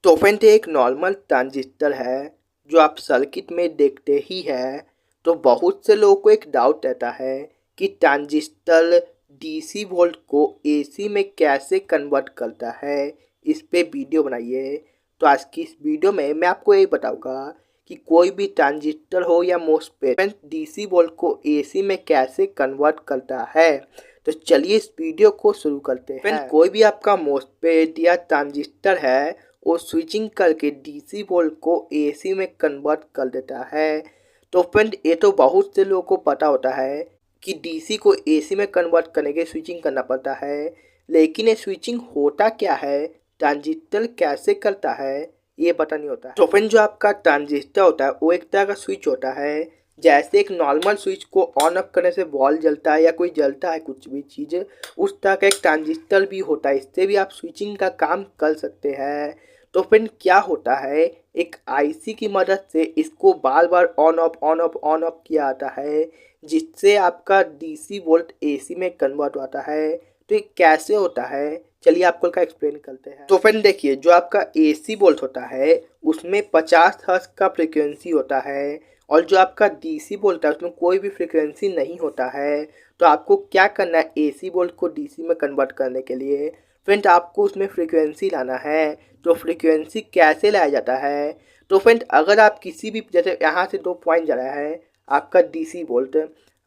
तो फ्रेंड एक normal transistor है जो आप सर्किट में देखते ही है। तो बहुत से लोगों को एक डाउट रहता है कि ट्रांजिस्टर डीसी वोल्ट को एसी में कैसे कन्वर्ट करता है। इस पे वीडियो बनाइए। तो आज की इस वीडियो में मैं आपको यही बताऊंगा कि कोई भी ट्रांजिस्टर हो या मोस्फेट डीसी वोल्ट को एसी में कैसे कन्वर्ट करता है। तो चलिए इस वीडियो को शुरू करते हैं। कोई भी आपका मोस्फेट या ट्रांजिस्टर है वो स्विचिंग करके डीसी वोल्ट को एसी में कन्वर्ट कर देता है। तो फ्रेंड ये तो बहुत से लोगों को पता होता है कि डीसी को एसी में कन्वर्ट करने के स्विचिंग करना पड़ता है, लेकिन ये स्विचिंग होता क्या है, ट्रांजिस्टर कैसे करता है, ये पता नहीं होता है। तो फ्रेंड जो आपका ट्रांजिस्टर होता है वो एक तरह का स्विच होता है। जैसे एक नॉर्मल स्विच को ऑन ऑफ करने से बॉल जलता है या कोई जलता है कुछ भी चीज़, उस तरह का एक ट्रांजिस्टर भी होता है। इससे भी आप स्विचिंग का काम कर सकते हैं। तो फिर क्या होता है, एक आईसी की मदद से इसको बार बार ऑन ऑफ किया जाता है, जिससे आपका डीसी वोल्ट एसी में कन्वर्ट होता है। तो ये कैसे होता है, चलिए आपको का एक्सप्लेन करते हैं। तो फिर देखिए जो आपका एसी वोल्ट होता है उसमें 50 हर्ट्ज का फ्रिक्वेंसी होता है, और जो आपका डीसी वोल्ट है उसमें कोई भी फ्रिक्वेंसी नहीं होता है। तो आपको क्या करना है, एसी वोल्ट को डीसी में कन्वर्ट करने के लिए फ्रेंड आपको उसमें फ्रीक्वेंसी लाना है। तो फ्रीक्वेंसी कैसे लाया जाता है, तो फ्रेंड अगर आप किसी भी, जैसे यहाँ से 2 पॉइंट जा रहा है आपका डीसी वोल्ट,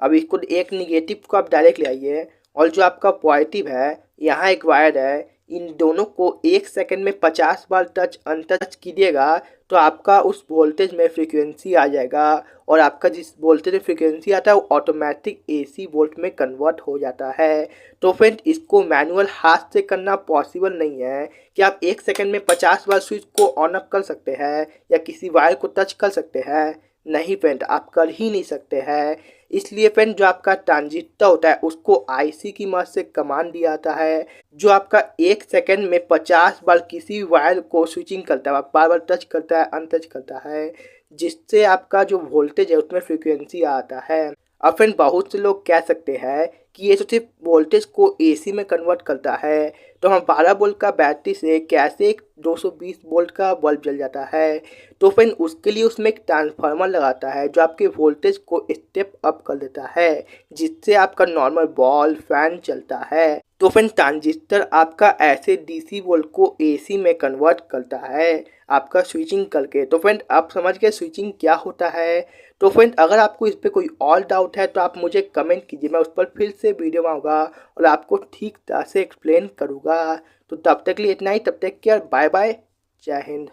अब इसको एक निगेटिव को आप डायरेक्ट ले आइए, और जो आपका पॉजिटिव है यहाँ एक वायर है, इन दोनों को 1 सेकंड में 50 बार टच अनटच कीजिएगा तो आपका उस वोल्टेज में फ्रीक्वेंसी आ जाएगा, और आपका जिस वोल्टेज में फ्रीक्वेंसी आता है वो ऑटोमेटिक एसी वोल्ट में कन्वर्ट हो जाता है। तो फ्रेंड इसको मैनुअल हाथ से करना पॉसिबल नहीं है कि आप 1 सेकंड में 50 बार स्विच को ऑन ऑफ कर सकते हैं या किसी वायर को टच कर सकते हैं। नहीं फ्रेंड, आप कर ही नहीं सकते हैं। इसलिए फ्रेंड जो आपका ट्रांजिस्टर होता है उसको आईसी की मदद से कमांड दिया जाता है, जो आपका 1 सेकंड में 50 बार किसी वायर को स्विचिंग करता है, बार बार टच करता है अनटच करता है, जिससे आपका जो वोल्टेज है उसमें फ्रीक्वेंसी आता है। अब फ्रेंड बहुत से लोग कह सकते हैं कि ये तो सिर्फ वोल्टेज को एसी में कन्वर्ट करता है, तो हम 12 वोल्ट का बैटरी से कैसे एक 220 वोल्ट का बल्ब जल जाता है। तो फ्रेंड उसके लिए उसमें एक ट्रांसफार्मर लगाता है जो आपके वोल्टेज को स्टेप अप कर देता है, जिससे आपका नॉर्मल बॉल फैन चलता है। तो फ्रेंड ट्रांजिस्टर आपका ऐसे डीसी वोल्ट को एसी में कन्वर्ट करता है आपका स्विचिंग करके। तो फ्रेंड आप समझ गए स्विचिंग क्या होता है। तो फ्रेंड अगर आपको इस पे कोई और डाउट है तो आप मुझे कमेंट कीजिए, मैं उस पर फिर से वीडियो बनाऊंगा और आपको ठीक तरह से एक्सप्लेन करूंगा। तो तब तक के लिए इतना ही, तब तक केयर, बाय बाय, जय हिंद।